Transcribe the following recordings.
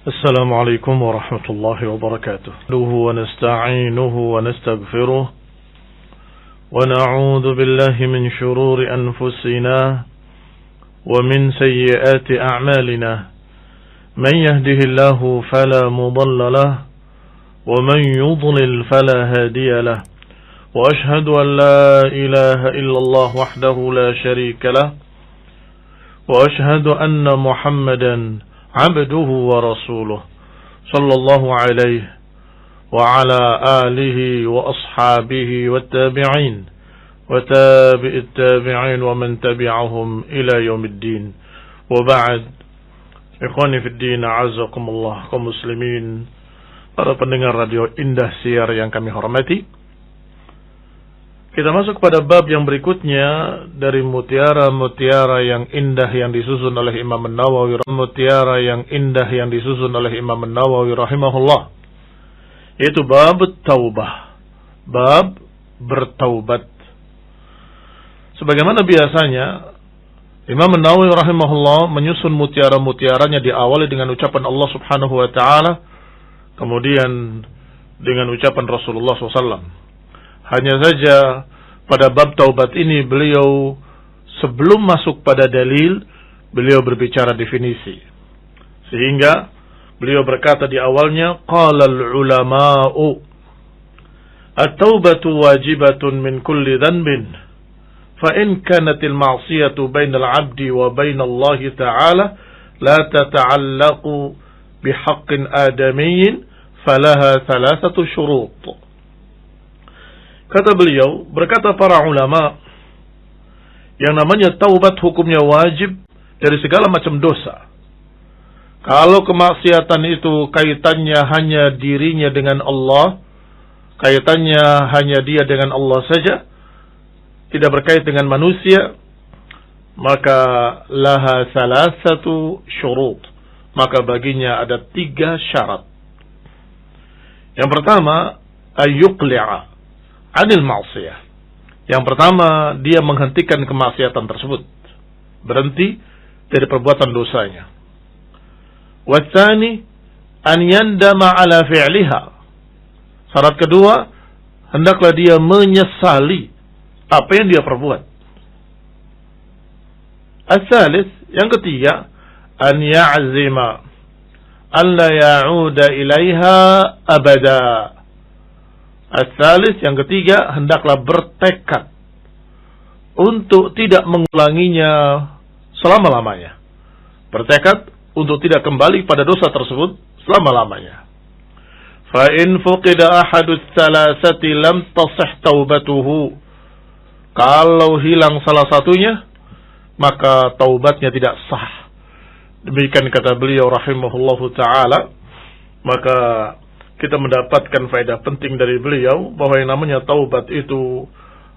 السلام عليكم ورحمة الله وبركاته ونستعينه ونستغفره ونعوذ بالله من شرور أنفسنا ومن سيئات أعمالنا من يهده الله فلا مضل له ومن يضلل فلا هادي له وأشهد أن لا إله إلا الله وحده لا شريك له وأشهد أن محمدا عبده ورسوله صلى الله عليه وعلى آله وأصحابه والتابعين وتابع التابعين ومن تبعهم إلى يوم الدين وبعد إخواني في الدين أعزكم الله kaum muslimin, para pendengar radio Indah Siar yang kami hormati, kita masuk pada bab yang berikutnya dari mutiara-mutiara yang indah yang disusun oleh Imam An-Nawawi, mutiara yang indah yang disusun oleh Imam An-Nawawi rahimahullah, yaitu bab taubah, bab bertaubat. Sebagaimana biasanya Imam An-Nawawi rahimahullah menyusun mutiara-mutiaranya diawali dengan ucapan Allah Subhanahu wa taala, kemudian dengan ucapan Rasulullah SAW. Hanya saja pada bab taubat ini beliau sebelum masuk pada dalil, beliau berbicara definisi. Sehingga beliau berkata di awalnya, qala al-ulama'u at-taubatu wajibatun min kulli dhanbin fa in kanat al-ma'siyatu bainal 'abdi wa bainal Allah ta'ala la tata'allaqu bihaqqin adamiyyin falaha thalathatu syurut. Kata beliau, berkata para ulama, yang namanya taubat hukumnya wajib dari segala macam dosa. Kalau kemaksiatan itu kaitannya hanya dirinya dengan Allah, kaitannya hanya dia dengan Allah saja, tidak berkait dengan manusia, maka laha salasatu syurut, maka baginya ada 3 syarat. Yang pertama, ayyuqli'a anil ma'siyah. Yang pertama, dia menghentikan kemaksiatan tersebut, berhenti dari perbuatan dosanya. Watsani an yandama ala fi'liha. Syarat kedua, hendaklah dia menyesali apa yang dia perbuat. As-salis, yang ketiga, an ya'zima an la ya'uda ilaiha abada. As-salis, yang ketiga, hendaklah bertekad untuk tidak mengulanginya selama-lamanya. Bertekad untuk tidak kembali pada dosa tersebut selama-lamanya. Fa in fuqida ahadus salasati lam tasih taubatuhu. Kalau hilang salah satunya, maka taubatnya tidak sah. Demikian kata beliau rahimahullahu ta'ala. Maka kita mendapatkan faedah penting dari beliau bahwa yang namanya taubat itu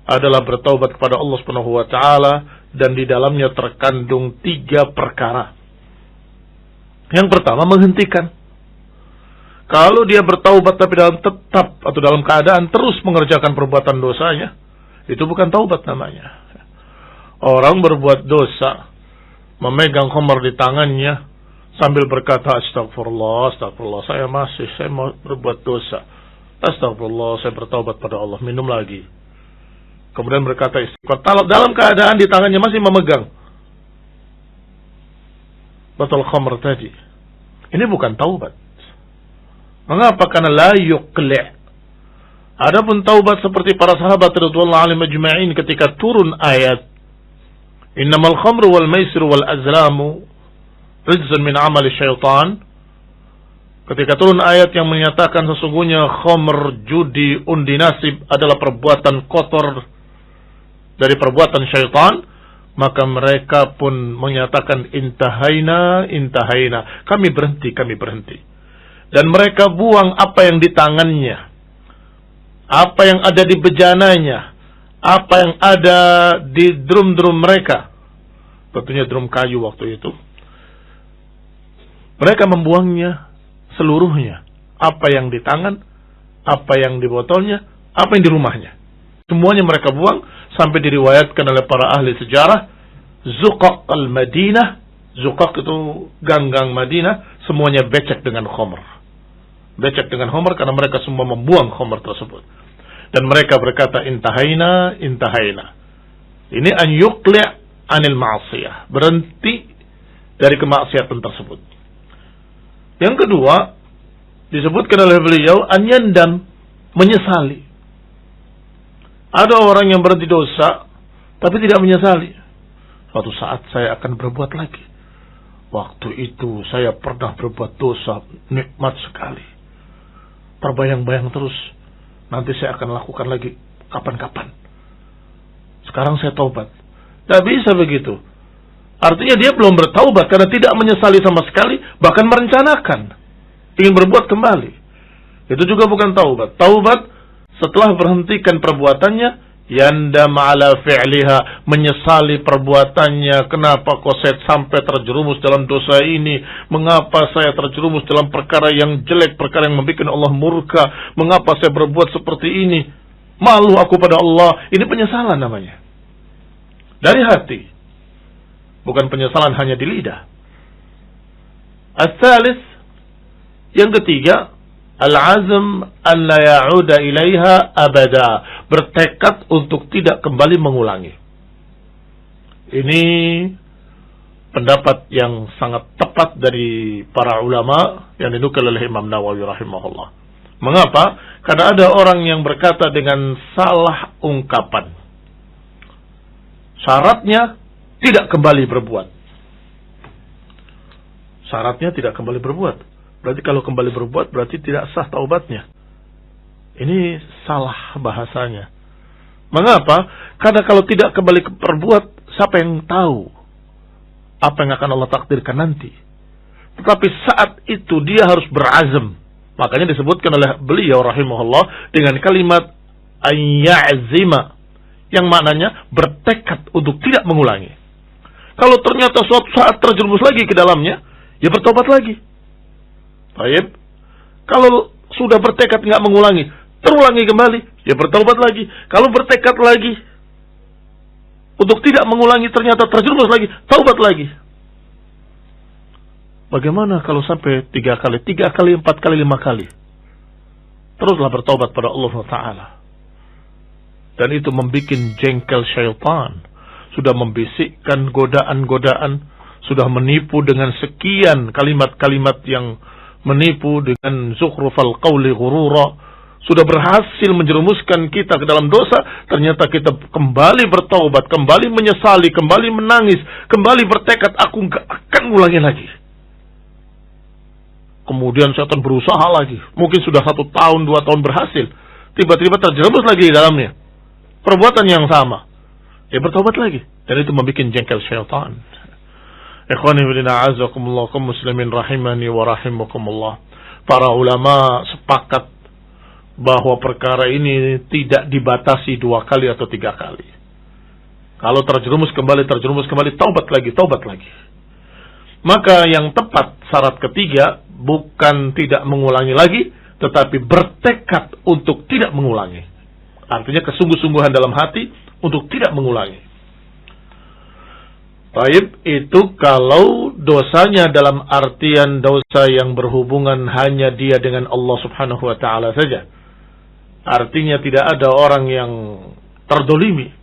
adalah bertaubat kepada Allah Subhanahu wa taala, dan di dalamnya terkandung 3 perkara. Yang pertama, menghentikan. Kalau dia bertaubat tapi tetap atau dalam keadaan terus mengerjakan perbuatan dosanya, itu bukan taubat namanya. Orang berbuat dosa, memegang khamar di tangannya sambil berkata, astagfirullah, astagfirullah, saya mau berbuat dosa. Astagfirullah, saya bertaubat pada Allah, minum lagi. Kemudian berkata istighfar, dalam keadaan di tangannya masih memegang botol khamr tadi. Ini bukan taubat. Mengapa? Karena la yuqli'. Adapun taubat seperti para sahabat radhiyallahu anhum ajma'in ketika turun ayat innamal khamru wal maisiru wal azlamu rijzun min amali syaitan, ketika turun ayat yang menyatakan sesungguhnya khamr, judi, undi nasib adalah perbuatan kotor dari perbuatan syaitan, maka mereka pun menyatakan intahaina, intahaina, kami berhenti. Dan mereka buang apa yang di tangannya, apa yang ada di bejananya, apa yang ada di drum-drum mereka, tentunya drum kayu waktu itu. Mereka membuangnya seluruhnya. Apa yang di tangan, apa yang di botolnya, apa yang di rumahnya. Semuanya mereka buang, sampai diriwayatkan oleh para ahli sejarah, Zuqaq al-Madinah Zuqaq itu gang-gang Madinah, semuanya becek dengan khamr. Becek dengan khamr karena mereka semua membuang khamr tersebut. Dan mereka berkata, intahaina, intahaina. Ini an yuqli' anil ma'asiyah. Berhenti dari kemaksiatan tersebut. Yang kedua, disebutkan oleh beliau, an yandam, menyesali. Ada orang yang berhenti dosa, tapi tidak menyesali. Suatu saat saya akan berbuat lagi. Waktu itu saya pernah berbuat dosa, nikmat sekali. Terbayang-bayang terus, nanti saya akan lakukan lagi kapan-kapan. Sekarang saya taubat. Tidak bisa begitu. Artinya dia belum bertaubat karena tidak menyesali sama sekali, bahkan merencanakan ingin berbuat kembali. Itu juga bukan taubat. Taubat setelah berhentikan perbuatannya, yandam ala fi'liha, menyesali perbuatannya. Kenapa kok saya sampai terjerumus dalam dosa ini? Mengapa saya terjerumus dalam perkara yang jelek, perkara yang membuat Allah murka? Mengapa saya berbuat seperti ini? Malu aku pada Allah. Ini penyesalan namanya. Dari hati. Bukan penyesalan hanya di lidah. Al-thalith, yang ketiga, al-azm an la ya'uda ilaiha abada, bertekad untuk tidak kembali mengulangi. Ini pendapat yang sangat tepat dari para ulama yang dinukil oleh Imam Nawawi rahimahullah. Mengapa? Karena ada orang yang berkata dengan salah ungkapan. Syaratnya tidak kembali berbuat. Syaratnya tidak kembali berbuat. Berarti kalau kembali berbuat berarti tidak sah taubatnya. Ini salah bahasanya. Mengapa? Karena kalau tidak kembali berbuat, siapa yang tahu apa yang akan Allah takdirkan nanti. Tetapi saat itu dia harus berazam. Makanya disebutkan oleh beliau rahimahullah dengan kalimat ayya'zima, yang maknanya bertekad untuk tidak mengulangi. Kalau ternyata suatu saat terjerumus lagi ke dalamnya, ya bertobat lagi. Baik. Kalau sudah bertekad nggak mengulangi, terulangi kembali, ya bertobat lagi. Kalau bertekad lagi untuk tidak mengulangi, ternyata terjerumus lagi, taubat lagi. Bagaimana kalau sampai 3 kali, 4 kali, 5 kali? Teruslah bertobat pada Allah Ta'ala. Dan itu membuat jengkel syaitan. Sudah membisikkan godaan-godaan, sudah menipu dengan sekian kalimat-kalimat yang menipu dengan zukhrufal qawli ghurura, sudah berhasil menjerumuskan kita ke dalam dosa. Ternyata kita kembali bertaubat, kembali menyesali, kembali menangis, kembali bertekad, aku gak akan ulangi lagi. Kemudian setan berusaha lagi, mungkin sudah 1 tahun, 2 tahun berhasil, tiba-tiba terjerumus lagi di dalamnya perbuatan yang sama, ya bertaubat lagi. Dan itu membuat jengkel syaitan. Ikhwani fillah a'azzakumullah, kaum muslimin rahimani wa rahimakumullah. Para ulama sepakat bahwa perkara ini tidak dibatasi 2 kali atau 3 kali. Kalau terjerumus kembali, taubat lagi. Maka yang tepat, syarat ketiga, bukan tidak mengulangi lagi, tetapi bertekad untuk tidak mengulangi. Artinya kesungguh-sungguhan dalam hati untuk tidak mengulangi. Baik, itu kalau dosanya dalam artian dosa yang berhubungan hanya dia dengan Allah Subhanahu wa Ta'ala saja. Artinya tidak ada orang yang terdolimi.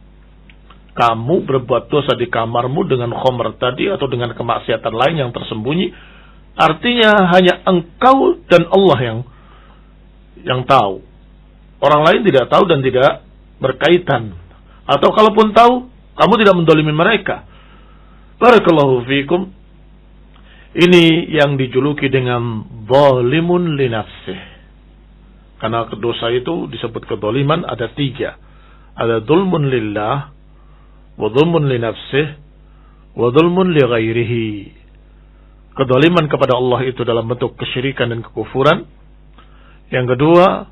Kamu berbuat dosa di kamarmu dengan khamr tadi atau dengan kemaksiatan lain yang tersembunyi. Artinya hanya engkau dan Allah yang tahu. Orang lain tidak tahu dan tidak berkaitan. Atau kalaupun tahu, kamu tidak mendolimi mereka. Barakallahu fikum. Ini yang dijuluki dengan zalimun li nafsih. Karena dosa itu disebut kezaliman ada 3. Ada zulmun lillah, wa zulmun li nafsih, wa zulmun li ghairihi. Kezaliman kepada Allah itu dalam bentuk kesyirikan dan kekufuran. Yang kedua,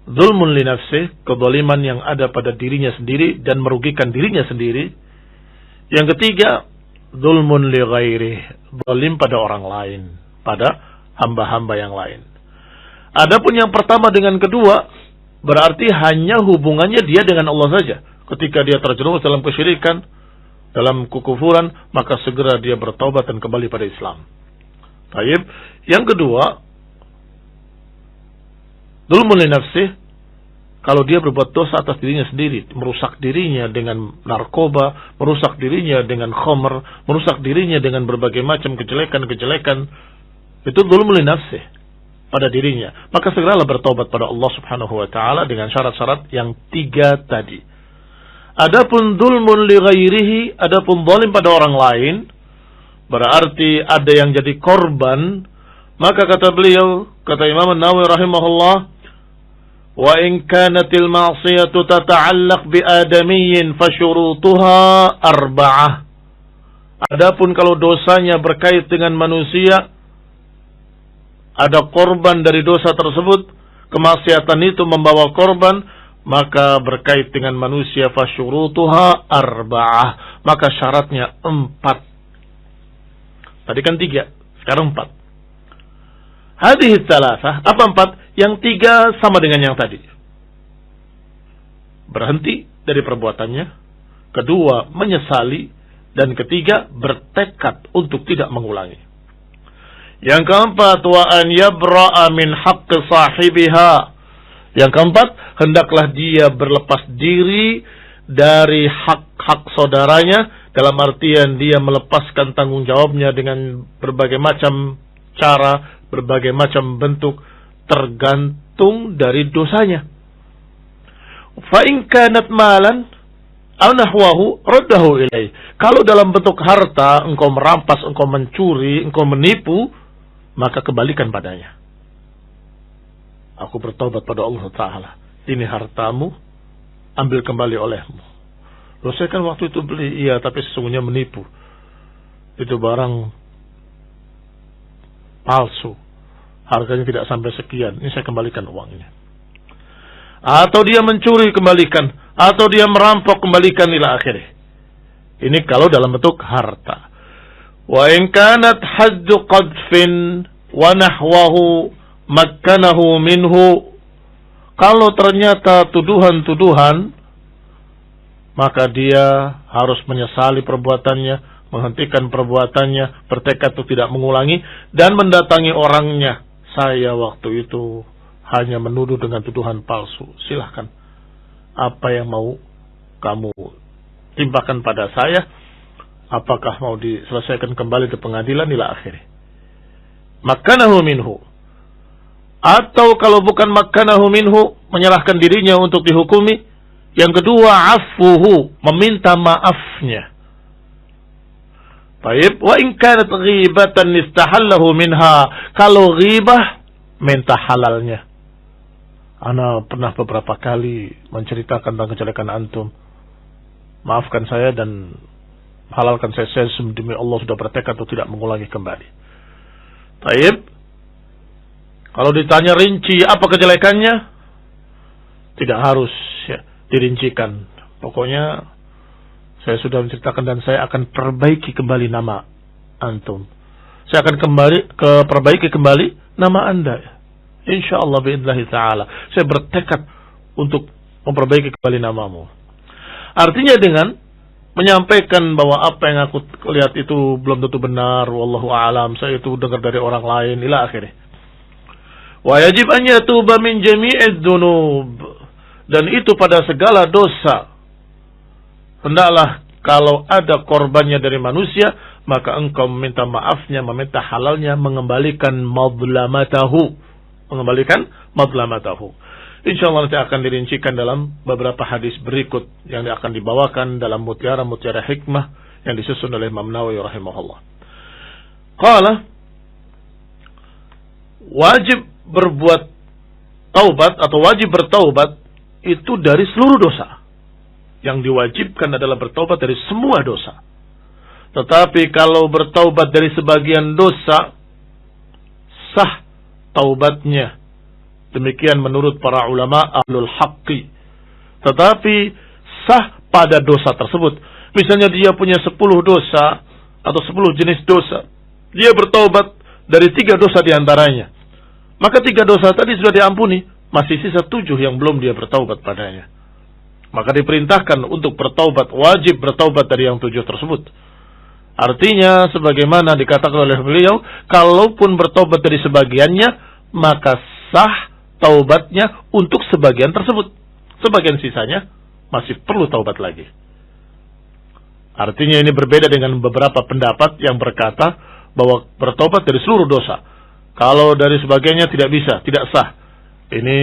zulmun li nafsih, kezaliman yang ada pada dirinya sendiri dan merugikan dirinya sendiri. Yang ketiga, zulmun li ghairih, zalim pada orang lain, pada hamba-hamba yang lain. Adapun yang pertama dengan kedua, berarti hanya hubungannya dia dengan Allah saja. Ketika dia terjerumus dalam kesyirikan, dalam kekufuran, maka segera dia bertaubat dan kembali pada Islam. Baik. Yang kedua, dzulmun li nafsih, kalau dia berbuat dosa atas dirinya sendiri, merusak dirinya dengan narkoba, merusak dirinya dengan khamr, merusak dirinya dengan berbagai macam kejelekan-kejelekan, itu dzulmun li nafsih pada dirinya, maka segeralah bertobat pada Allah Subhanahu wa taala dengan syarat-syarat yang 3 tadi. Adapun dzulmun li ghairihi, adapun zalim pada orang lain, berarti ada yang jadi korban, maka kata beliau, kata Imam An-Nawawi rahimahullah, wa in kanatil ma'siyatu tata'allaq bi adamiyyin fasyurutuha 4. Adapun kalau dosanya berkait dengan manusia, ada korban dari dosa tersebut, kemaksiatan itu membawa korban, maka berkait dengan manusia, fasyurutuha 4, maka syaratnya 4. Tadi kan 3, sekarang 4. Hadhihi tsalasah, apa 4? Yang 3 sama dengan yang tadi. Berhenti dari perbuatannya, kedua menyesali, dan ketiga bertekad untuk tidak mengulangi. Yang keempat, wa an yabra'a min haqqi sahibiha. Yang keempat, hendaklah dia berlepas diri dari hak-hak saudaranya, dalam artian dia melepaskan tanggung jawabnya dengan berbagai macam cara, berbagai macam bentuk, tergantung dari dosanya. Fa in kanat malan aw nahwahu raddahu ilaih. Kalau dalam bentuk harta, engkau merampas, engkau mencuri, engkau menipu, maka kembalikan padanya. Aku bertaubat pada Allah Ta'ala. Ini hartamu, ambil kembali olehmu. Loh, saya kan waktu itu beli, iya, tapi sesungguhnya menipu. Itu barang palsu, harganya tidak sampai sekian, ini saya kembalikan uangnya. Atau dia mencuri, kembalikan. Atau dia merampok, kembalikan, ila akhirih. Ini kalau dalam bentuk harta. Wa in kanat haddu qadfin wa nahwahu makkanahu minhu. Kalau ternyata tuduhan-tuduhan, maka dia harus menyesali perbuatannya, menghentikan perbuatannya, bertekad untuk tidak mengulangi, dan mendatangi orangnya. Saya waktu itu hanya menuduh dengan tuduhan palsu. Silahkan, apa yang mau kamu timpakan pada saya? Apakah mau diselesaikan kembali ke pengadilan ila akhirih. Makkanahu minhu. Atau kalau bukan makkanahu minhu, menyerahkan dirinya untuk dihukumi. Yang kedua, afuhu, meminta maafnya. Baik, wa in kanat ghibatan istahallahu minha. Kalau ghibah, minta halalnya. Ana pernah beberapa kali menceritakan tentang kejelekan antum. Maafkan saya dan halalkan saya demi Allah sudah bertekad untuk tidak mengulangi kembali. Baik. Kalau ditanya rinci apa kejelekannya, tidak harus ya, dirincikan. Pokoknya saya sudah menceritakan dan saya akan perbaiki kembali nama antum. Saya akan perbaiki kembali nama anda. InsyaAllah bi'idnillahi ta'ala. Saya bertekad untuk memperbaiki kembali namamu. Artinya dengan menyampaikan bahwa apa yang aku lihat itu belum tentu benar, wallahu a'lam, saya itu dengar dari orang lain, ila akhirih. Wa yajib an yatuba min jami'id dzunub. Dan itu pada segala dosa. Hendaklah kalau ada korbannya dari manusia, maka engkau meminta maafnya, meminta halalnya, mengembalikan madlamatahu. InsyaAllah nanti akan dirincikan dalam beberapa hadis berikut yang akan dibawakan dalam mutiara-mutiara hikmah yang disusun oleh Imam Nawawi rahimahullah. Qala, wajib berbuat taubat atau wajib bertaubat itu dari seluruh dosa. Yang diwajibkan adalah bertaubat dari semua dosa. Tetapi kalau bertaubat dari sebagian dosa, sah taubatnya. Demikian menurut para ulama ahlul haqqi. Tetapi sah pada dosa tersebut. Misalnya dia punya 10 dosa atau 10 jenis dosa. Dia bertaubat dari 3 dosa diantaranya. Maka 3 dosa tadi sudah diampuni. Masih sisa 7 yang belum dia bertaubat padanya. maka diperintahkan untuk bertaubat, wajib bertaubat dari yang 7 tersebut. Artinya sebagaimana dikatakan oleh beliau, kalaupun bertaubat dari sebagiannya, maka sah taubatnya untuk sebagian tersebut. Sebagian sisanya masih perlu taubat lagi. Artinya ini berbeda dengan beberapa pendapat yang berkata bahwa bertaubat dari seluruh dosa. Kalau dari sebagiannya tidak bisa, tidak sah. Ini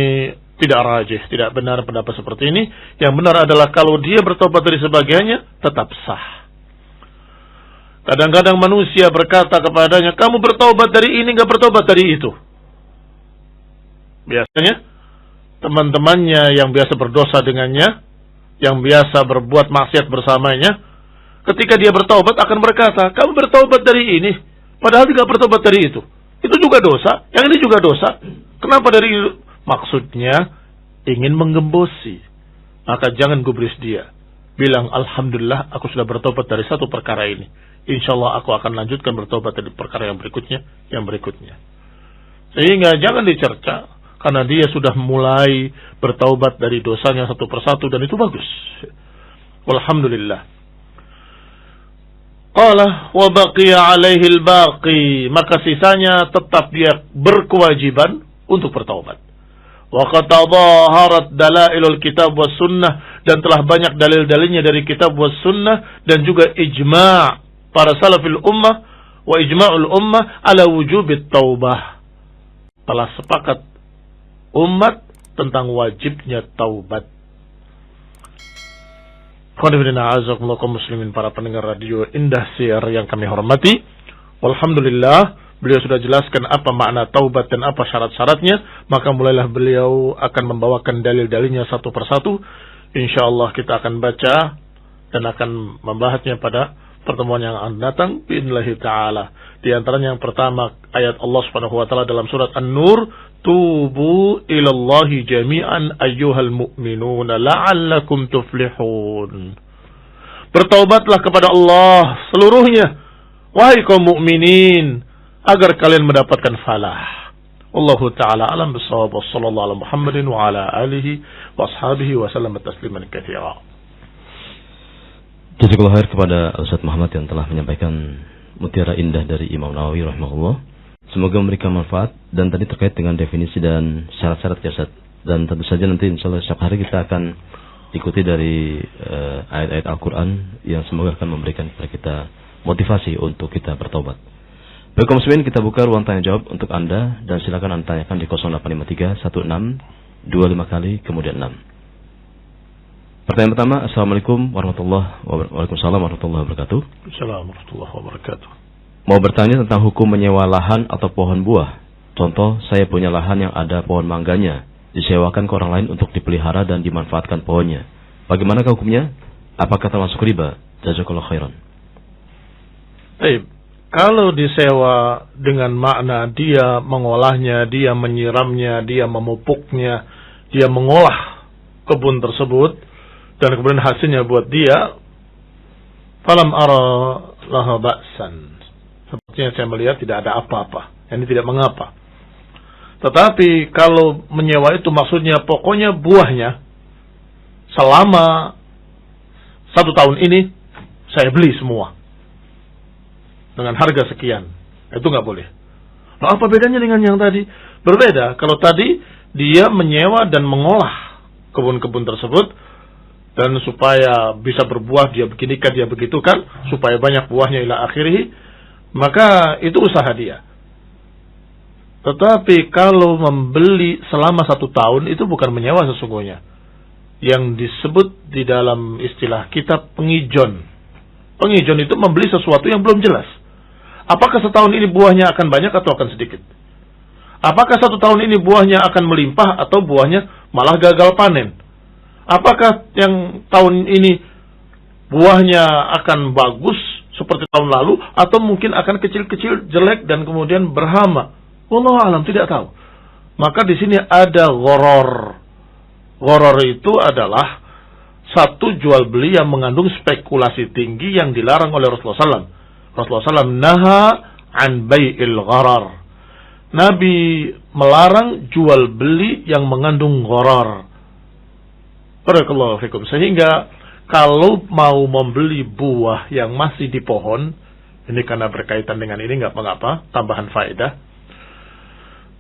tidak rajih, tidak benar pendapat seperti ini. Yang benar adalah kalau dia bertobat dari sebagiannya, tetap sah. Kadang-kadang manusia berkata kepadanya, kamu bertobat dari ini, gak bertobat dari itu. Biasanya, teman-temannya yang biasa berdosa dengannya, yang biasa berbuat maksiat bersamanya, ketika dia bertobat akan berkata, kamu bertobat dari ini, padahal tidak bertobat dari itu. Itu juga dosa, yang ini juga dosa. Kenapa dari itu? Maksudnya ingin menggembosi. Maka jangan gubris dia. Bilang, alhamdulillah aku sudah bertobat dari satu perkara ini. Insyaallah aku akan lanjutkan bertobat dari perkara yang berikutnya, yang berikutnya. Sehingga jangan dicerca, karena dia sudah mulai bertaubat dari dosanya satu persatu, dan itu bagus. Walhamdulillah. Qala wa baqiya alaihi al-baqi, maka sisanya tetap dia berkewajiban untuk bertaubat. Wa qad tadhaharat dalailul kitab was sunnah, dan telah banyak dalil-dalilnya dari kitab was sunnah, dan juga ijma' para salafil ummah wa ijma'ul ummah ala wujubit taubah. Telah sepakat umat tentang wajibnya taubat. Qanibillah kaum muslimin, para pendengar radio Indah Siar yang kami hormati. Walhamdulillah, beliau sudah jelaskan apa makna taubat dan apa syarat-syaratnya. Maka mulailah beliau akan membawakan dalil-dalilnya satu persatu. InsyaAllah kita akan baca dan akan membahasnya pada pertemuan yang akan datang bi'idnillahi ta'ala. Di antaranya yang pertama, ayat Allah subhanahu wa ta'ala dalam surat An-Nur, tubu ilallahi jami'an ayyuhal mu'minuna la'allakum tuflihun. Bertaubatlah kepada Allah seluruhnya, wahai kaum mukminin, agar kalian mendapatkan falah. Wallahu ta'ala alam bisawab. Wassallallahu ala Muhammadin wa ala alihi wa ashabihi wa sallam tasliman katsira. Jazakallahu khair kepada Ustaz Muhammad yang telah menyampaikan mutiara indah dari Imam Nawawi rahimahullah. Semoga memberikan manfaat. Dan tadi terkait dengan definisi dan syarat-syarat jasad. Dan tentu saja nanti insyaallah setiap hari kita akan ikuti dari ayat-ayat Al-Quran yang semoga akan memberikan kepada kita motivasi untuk kita bertobat. Baik kaum muslimin, kita buka ruang tanya jawab untuk Anda, dan silakan Anda tanyakan di 0853 16 25 kali kemudian 6. Pertanyaan pertama, Assalamualaikum warahmatullahi wabarakatuh. Assalamualaikum warahmatullahi wabarakatuh. Mau bertanya tentang hukum menyewa lahan atau pohon buah. Contoh, saya punya lahan yang ada pohon mangganya, disewakan ke orang lain untuk dipelihara dan dimanfaatkan pohonnya. Bagaimana hukumnya? Apakah termasuk riba? Jazakallahu khairan. Baik, kalau disewa dengan makna dia mengolahnya, dia menyiramnya, dia memupuknya, dia mengolah kebun tersebut, dan kemudian hasilnya buat dia, falam ara laha ba'san. Sepertinya saya melihat tidak ada apa-apa. Ini tidak mengapa. Tetapi kalau menyewa itu maksudnya pokoknya buahnya selama 1 tahun ini saya beli semua dengan harga sekian, itu nggak boleh. Nah, apa bedanya dengan yang tadi? Berbeda. Kalau tadi dia menyewa dan mengolah kebun-kebun tersebut, dan supaya bisa berbuah dia beginikan, dia begitukan, supaya banyak buahnya ila akhirih, maka itu usaha dia. Tetapi kalau membeli selama 1 tahun, itu bukan menyewa sesungguhnya. Yang disebut di dalam istilah kita pengijon. Pengijon itu membeli sesuatu yang belum jelas. Apakah setahun ini buahnya akan banyak atau akan sedikit? Apakah 1 tahun ini buahnya akan melimpah atau buahnya malah gagal panen? Apakah yang tahun ini buahnya akan bagus seperti tahun lalu, atau mungkin akan kecil-kecil, jelek, dan kemudian berhama? Wallahu alam, tidak tahu. Maka di sini ada gharar. Gharar itu adalah satu jual beli yang mengandung spekulasi tinggi yang dilarang oleh Rasulullah SAW. Rasulullah SAW naha an bai'il gharar. Nabi melarang jual beli yang mengandung gharar. Barakallahu fikum. Sehingga kalau mau membeli buah yang masih di pohon, ini karena berkaitan dengan ini nggak mengapa, tambahan faedah.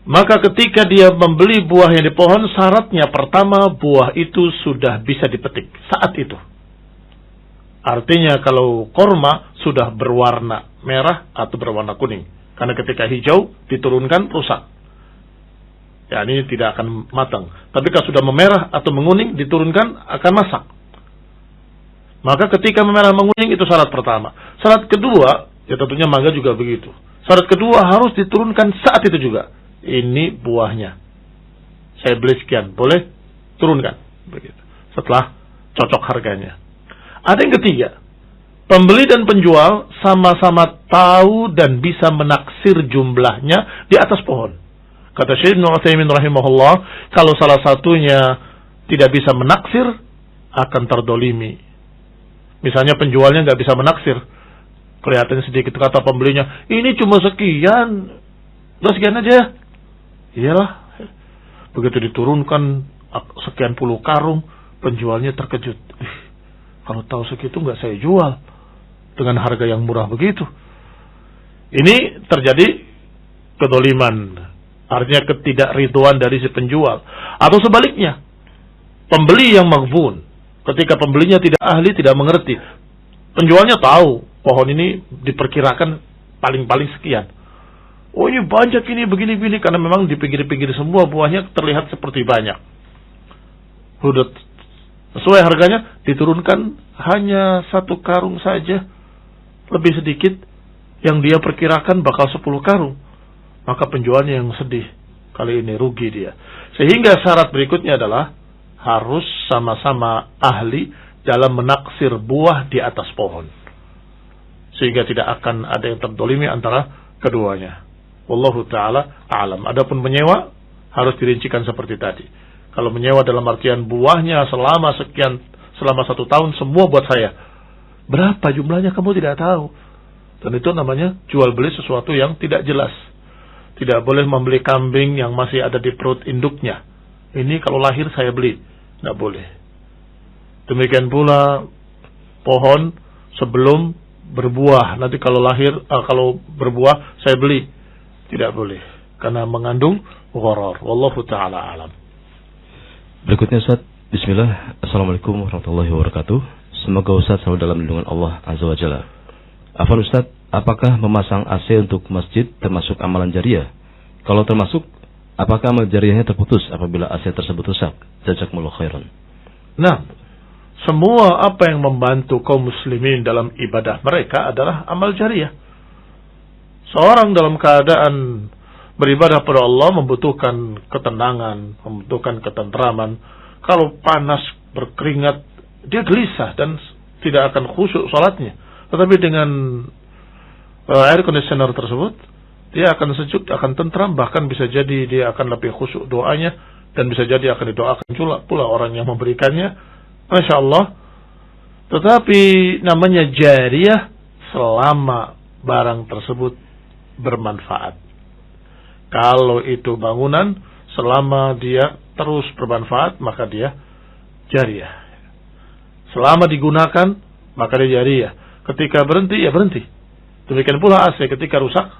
Maka ketika dia membeli buah yang di pohon, syaratnya pertama buah itu sudah bisa dipetik saat itu. Artinya kalau korma sudah berwarna merah atau berwarna kuning. Karena ketika hijau diturunkan rusak. Ya, ini tidak akan matang. Tapi kalau sudah memerah atau menguning diturunkan akan masak. Maka ketika memerah menguning itu syarat pertama. Syarat kedua, ya tentunya mangga juga begitu. Syarat kedua harus diturunkan saat itu juga. Ini buahnya. Saya beli sekian, boleh turunkan. Begitu. Setelah cocok harganya. Ada yang ketiga. Pembeli dan penjual sama-sama tahu dan bisa menaksir jumlahnya di atas pohon. Kata Syekh Ibnu Utsaimin rahimahullah, kalau salah satunya tidak bisa menaksir, akan terdolimi. Misalnya penjualnya nggak bisa menaksir, kelihatan sedikit, kata pembelinya, ini cuma sekian, udah sekian aja. Iyalah, begitu diturunkan sekian puluh karung, penjualnya terkejut. Kalau tahu segitu nggak saya jual dengan harga yang murah begitu. Ini terjadi kedoliman, artinya ketidakridhaan dari si penjual. Atau sebaliknya, pembeli yang maghbun, ketika pembelinya tidak ahli, tidak mengerti, penjualnya tahu pohon ini diperkirakan paling-paling sekian. Oh ini banyak ini begini-begini, karena memang di pinggir-pinggir semua buahnya terlihat seperti banyak. Sudah sesuai harganya, diturunkan hanya 1 karung saja, lebih sedikit, yang dia perkirakan bakal 10 karung. Maka penjualnya yang sedih, kali ini rugi dia. Sehingga syarat berikutnya adalah harus sama-sama ahli dalam menaksir buah di atas pohon, sehingga tidak akan ada yang terdolimi antara keduanya. Wallahu ta'ala a'lam. Adapun menyewa harus dirincikan seperti tadi. Kalau menyewa dalam artian buahnya selama 1 tahun semua buat saya, berapa jumlahnya kamu tidak tahu. Dan itu namanya jual beli sesuatu yang tidak jelas. Tidak boleh membeli kambing yang masih ada di perut induknya. Ini kalau lahir saya beli, tidak boleh. Demikian pula pohon sebelum berbuah, nanti kalau kalau berbuah saya beli, tidak boleh, karena mengandung gharar. Wallahu ta'ala alam. Berikutnya Ustaz, bismillah. Assalamualaikum warahmatullahi wabarakatuh. Semoga Ustaz selalu dalam lindungan Allah Azza wa Jalla. Afwan Ustaz, apakah memasang AC untuk masjid termasuk amalan jariah? Kalau termasuk, apakah amal jariahnya terputus apabila AC tersebut rusak? Jazakumullah khairan. Nah, semua apa yang membantu kaum muslimin dalam ibadah mereka adalah amal jariah. Seorang dalam keadaan beribadah pada Allah membutuhkan ketenangan, membutuhkan ketentraman. Kalau panas, berkeringat, dia gelisah dan tidak akan khusyuk salatnya. Tetapi dengan air conditioner tersebut, dia akan sejuk, akan tentram, bahkan bisa jadi dia akan lebih khusyuk doanya, dan bisa jadi akan didoakan pula orang yang memberikannya. Masya Allah. Tetapi namanya jariah selama barang tersebut bermanfaat. Kalau itu bangunan, selama dia terus bermanfaat, maka dia jariah. Selama digunakan, maka dia jariah. Ketika berhenti, ya berhenti. Demikian pula AC, ketika rusak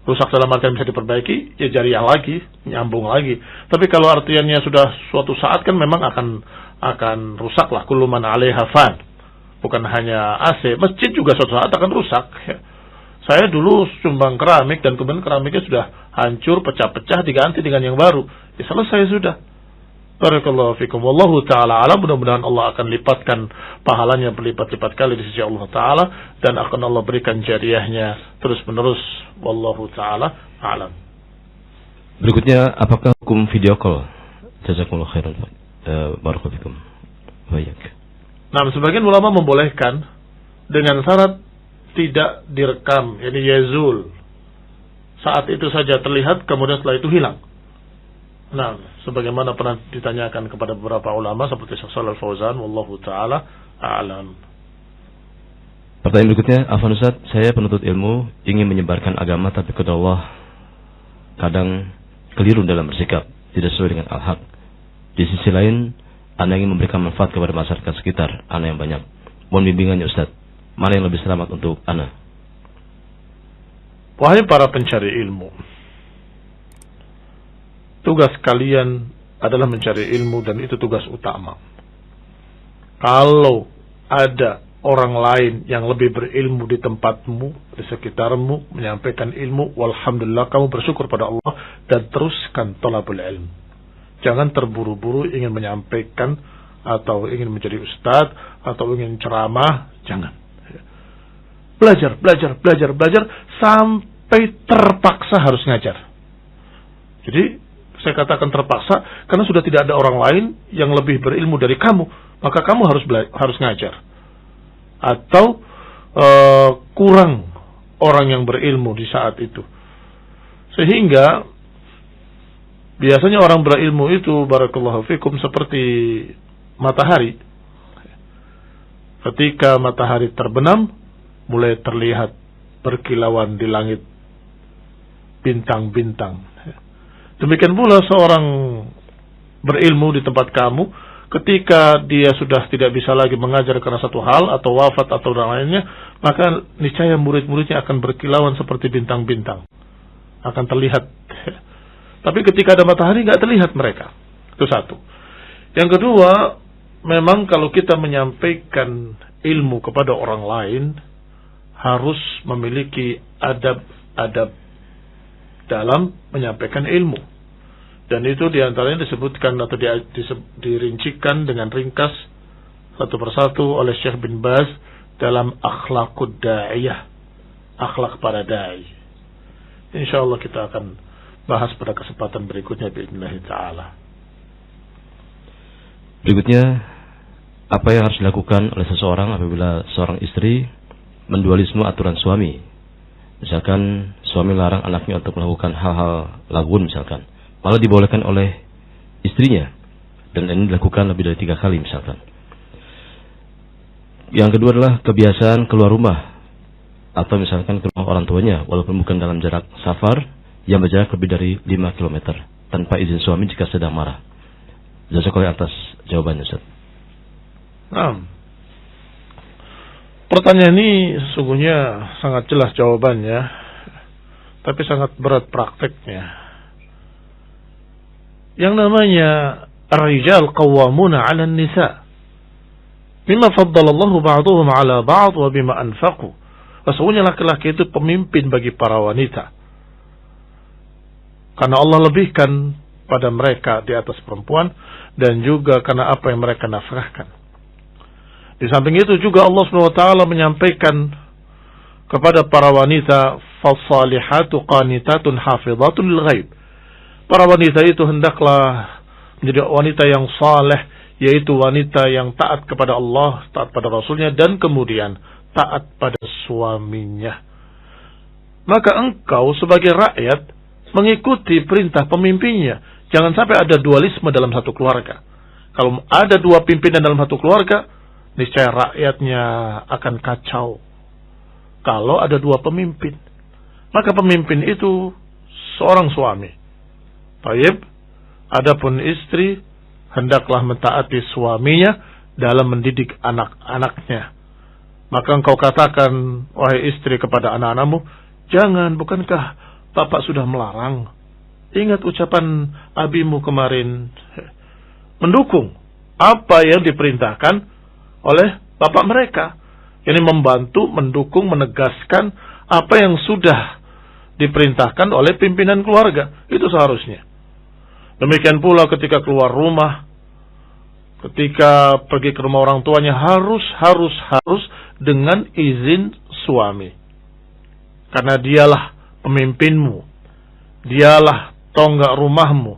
dalam artian bisa diperbaiki, ya jariah lagi, nyambung lagi. Tapi kalau artiannya sudah suatu saat kan memang akan rusak lah. Kullu man 'alaiha fan. Bukan hanya AC, masjid juga suatu saat akan rusak. Saya dulu sumbang keramik dan kemudian keramiknya sudah hancur, pecah-pecah, diganti dengan yang baru. Ya selesai sudah. Barakallahu fikum. Wallahu ta'ala alam. Mudah-mudahan Allah akan lipatkan pahalanya berlipat-lipat kali di sisi Allah Ta'ala, dan akan Allah berikan jariahnya terus-menerus. Wallahu ta'ala alam. Berikutnya, apakah hukum video call? Jazakumullah khairan. Barakallahu fikum. Baik. Nah, sebagian ulama membolehkan dengan syarat tidak direkam, yani yazul. Saat itu saja terlihat, kemudian setelah itu hilang. Nah, sebagaimana pernah ditanyakan kepada beberapa ulama seperti Syekh Shalal Fauzan, wallahu taala a'lam. Pertanyaan berikutnya, Afwan Ustaz, saya penuntut ilmu ingin menyebarkan agama, tapi kepada Allah kadang keliru dalam bersikap, tidak sesuai dengan al-haq. Di sisi lain, Ana ingin memberikan manfaat kepada masyarakat sekitar ana yang banyak. Mohon bimbingannya Ustaz. Mana yang lebih selamat untuk ana? Wahai para pencari ilmu, tugas kalian adalah mencari ilmu dan itu tugas utama. Kalau ada orang lain yang lebih berilmu di tempatmu, di sekitarmu, menyampaikan ilmu, walhamdulillah, kamu bersyukur pada Allah dan teruskan thalabul ilm. Jangan terburu-buru ingin menyampaikan atau ingin menjadi ustadz atau ingin ceramah, jangan. Belajar sampai terpaksa harus ngajar. Jadi saya katakan terpaksa karena sudah tidak ada orang lain yang lebih berilmu dari kamu, maka kamu harus ngajar. Atau kurang orang yang berilmu di saat itu. Sehingga biasanya orang berilmu itu, barakallahu fikum, seperti matahari. Ketika matahari terbenam, mulai terlihat berkilauan di langit bintang-bintang. Demikian pula seorang berilmu di tempat kamu, ketika dia sudah tidak bisa lagi mengajar karena satu hal atau wafat atau lainnya, maka niscaya murid-muridnya akan berkilauan seperti bintang-bintang, akan terlihat. Tapi ketika ada matahari nggak terlihat mereka. Itu satu. Yang kedua, memang kalau kita menyampaikan ilmu kepada orang lain, harus memiliki adab-adab dalam menyampaikan ilmu. Dan itu diantaranya disebutkan atau dirincikan dengan ringkas satu persatu oleh Syekh bin Baz dalam Akhlaqud Da'iyah, akhlak para da'i. Insyaallah kita akan bahas pada kesempatan berikutnya biidznillah ta'ala. Berikutnya, apa yang harus dilakukan oleh seseorang apabila seorang istri mendualisme aturan suami? Misalkan suami larang anaknya untuk melakukan hal-hal lagun misalkan, malah dibolehkan oleh istrinya, dan ini dilakukan lebih dari 3 kali misalkan. Yang kedua adalah kebiasaan keluar rumah, atau misalkan ke rumah orang tuanya walaupun bukan dalam jarak safar yang berjarak lebih dari 5 km tanpa izin suami jika sedang marah. Jazakallahu atas jawabannya, Ustaz. Pertanyaan ini sesungguhnya sangat jelas jawabannya, tapi sangat berat prakteknya. Yang namanya ar-rijal qawwamuna 'ala an-nisa bima faddalallahu ba'dahum 'ala ba'd wa bima anfaqu. Sesungguhnya laki-laki itu pemimpin bagi para wanita, karena Allah lebihkan pada mereka di atas perempuan, dan juga karena apa yang mereka nafkahkan. Di samping itu juga Allah SWT menyampaikan kepada para wanita, fasalihatu qanitatun hafizatun lil ghaib. Para wanita itu hendaklah menjadi wanita yang saleh, yaitu wanita yang taat kepada Allah, taat pada Rasulnya, dan kemudian taat pada suaminya. Maka engkau sebagai rakyat mengikuti perintah pemimpinnya. Jangan sampai ada dualisme dalam satu keluarga. Kalau ada 2 pimpinan dalam satu keluarga, niscaya rakyatnya akan kacau. Kalau ada 2 pemimpin, maka pemimpin itu seorang suami. Baik, adapun istri hendaklah mentaati suaminya dalam mendidik anak-anaknya. Maka engkau katakan, wahai istri, kepada anak-anakmu, jangan, bukankah bapak sudah melarang? Ingat ucapan abimu kemarin. Mendukung apa yang diperintahkan oleh bapak mereka. Ini membantu, mendukung, menegaskan apa yang sudah diperintahkan oleh pimpinan keluarga. Itu seharusnya. Demikian pula ketika keluar rumah, ketika pergi ke rumah orang tuanya, harus dengan izin suami. Karena dialah pemimpinmu, dialah tonggak rumahmu,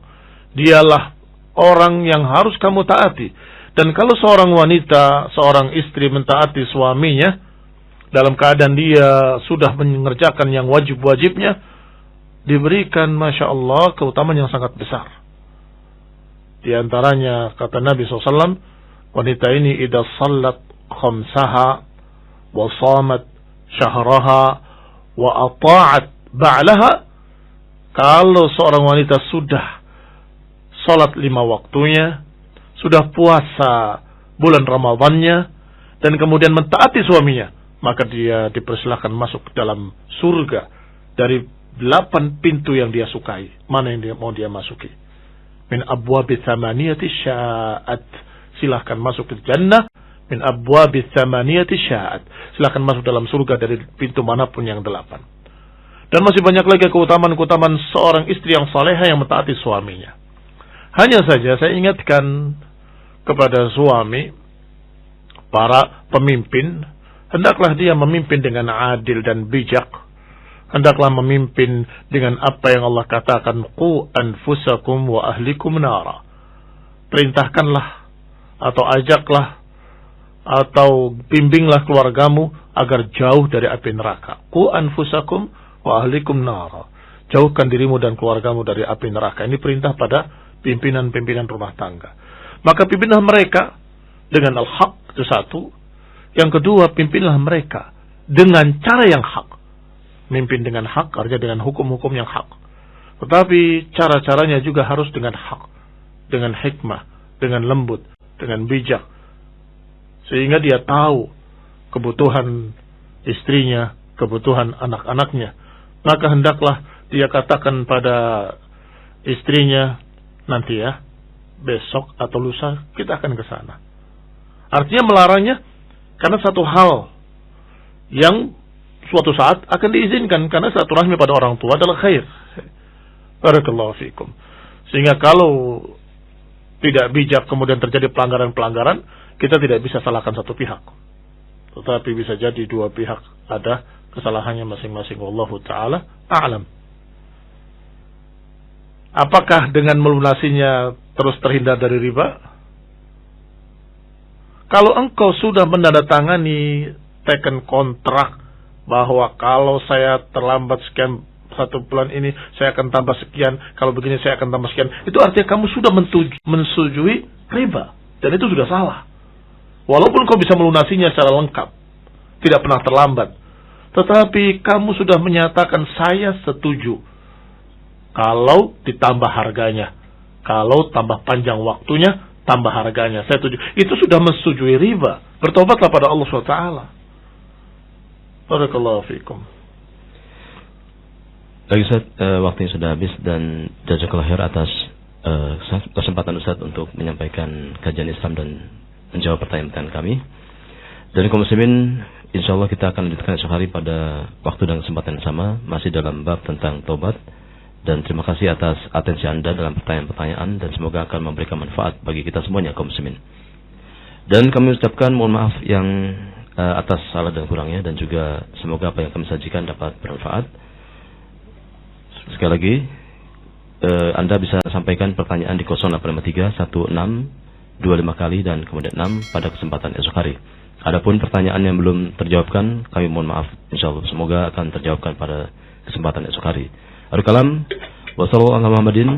dialah orang yang harus kamu taati. Dan kalau seorang wanita, seorang istri mentaati suaminya dalam keadaan dia sudah mengerjakan yang wajib-wajibnya, diberikan Masya Allah keutamaan yang sangat besar. Di antaranya kata Nabi SAW, wanita ini idza sallat khamsaha wa shamat syahraha wa ata'at ba'laha, kalau seorang wanita sudah salat 5 waktunya, sudah puasa bulan Ramadannya, dan kemudian mentaati suaminya, maka dia dipersilahkan masuk ke dalam surga dari 8 pintu yang dia sukai. Mana yang mau dia masuki? Min abwabi thamaniyati sya'at. Silahkan masuk ke jannah. Min abwabi thamaniyati sya'at. Silahkan masuk dalam surga dari pintu manapun yang 8. Dan masih banyak lagi keutamaan-keutamaan seorang istri yang salehah yang mentaati suaminya. Hanya saja saya ingatkan kepada suami, para pemimpin, hendaklah dia memimpin dengan adil dan bijak. Hendaklah memimpin dengan apa yang Allah katakan, qu anfusakum wa ahlikum nara. Perintahkanlah atau ajaklah atau bimbinglah keluargamu agar jauh dari api neraka. Qu anfusakum wa ahlikum nara. Jauhkan dirimu dan keluargamu dari api neraka. Ini perintah pada pimpinan-pimpinan rumah tangga. Maka pimpinlah mereka dengan al-haq, itu satu. Yang kedua, pimpinlah mereka dengan cara yang hak. Mimpin dengan hak, artinya dengan hukum-hukum yang hak. Tetapi cara-caranya juga harus dengan hak, dengan hikmah, dengan lembut, dengan bijak. Sehingga dia tahu kebutuhan istrinya, kebutuhan anak-anaknya. Maka hendaklah dia katakan pada istrinya, nanti ya, besok atau lusa kita akan ke sana. Artinya melarangnya karena satu hal yang suatu saat akan diizinkan, karena silaturahmi pada orang tua adalah khair. Barakallahu fikum. Sehingga kalau tidak bijak kemudian terjadi pelanggaran-pelanggaran, kita tidak bisa salahkan satu pihak. Tetapi bisa jadi dua pihak ada kesalahannya masing-masing. Wallahu ta'ala a'lam. Apakah dengan melunasinya terus terhindar dari riba? Kalau engkau sudah menandatangani teken kontrak bahwa kalau saya terlambat sekian 1 bulan ini saya akan tambah sekian, kalau begini saya akan tambah sekian, itu artinya kamu sudah mensujui riba, dan itu sudah salah. Walaupun kau bisa melunasinya secara lengkap, tidak pernah terlambat, tetapi kamu sudah menyatakan saya setuju kalau ditambah harganya, kalau tambah panjang waktunya, tambah harganya, saya setuju. Itu sudah menyetujui riba. Bertobatlah pada Allah SWT. Barakallahu fikum. Baik Ustaz, waktunya sudah habis, dan jazakallahu khair atas kesempatan Ustaz untuk menyampaikan kajian Islam dan menjawab pertanyaan-pertanyaan kami. Dari kaum muslimin, insyaallah kita akan lanjutkan esok hari pada waktu dan kesempatan yang sama, masih dalam bab tentang taubat. Dan terima kasih atas atensi Anda dalam pertanyaan-pertanyaan, dan semoga akan memberikan manfaat bagi kita semuanya kaum muslimin. Dan kami ucapkan mohon maaf yang atas salah dan kurangnya, dan juga semoga apa yang kami sajikan dapat bermanfaat. Sekali lagi, Anda bisa sampaikan pertanyaan di 0853 16 25 kali dan kemudian 6 pada kesempatan esok hari. Adapun pertanyaan yang belum terjawabkan, kami mohon maaf, insyaallah semoga akan terjawabkan pada kesempatan esok hari. Al-kalam wa sallallahu ala Muhammadin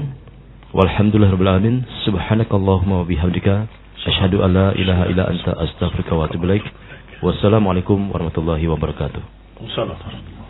walhamdulillahirabbil alamin. Subhanakallahumma wa bihamdika asyhadu an la ilaha illa anta astaghfiruka wa atubu ilaik. Wassalamualaikum warahmatullahi wabarakatuh. Assalamualaikum.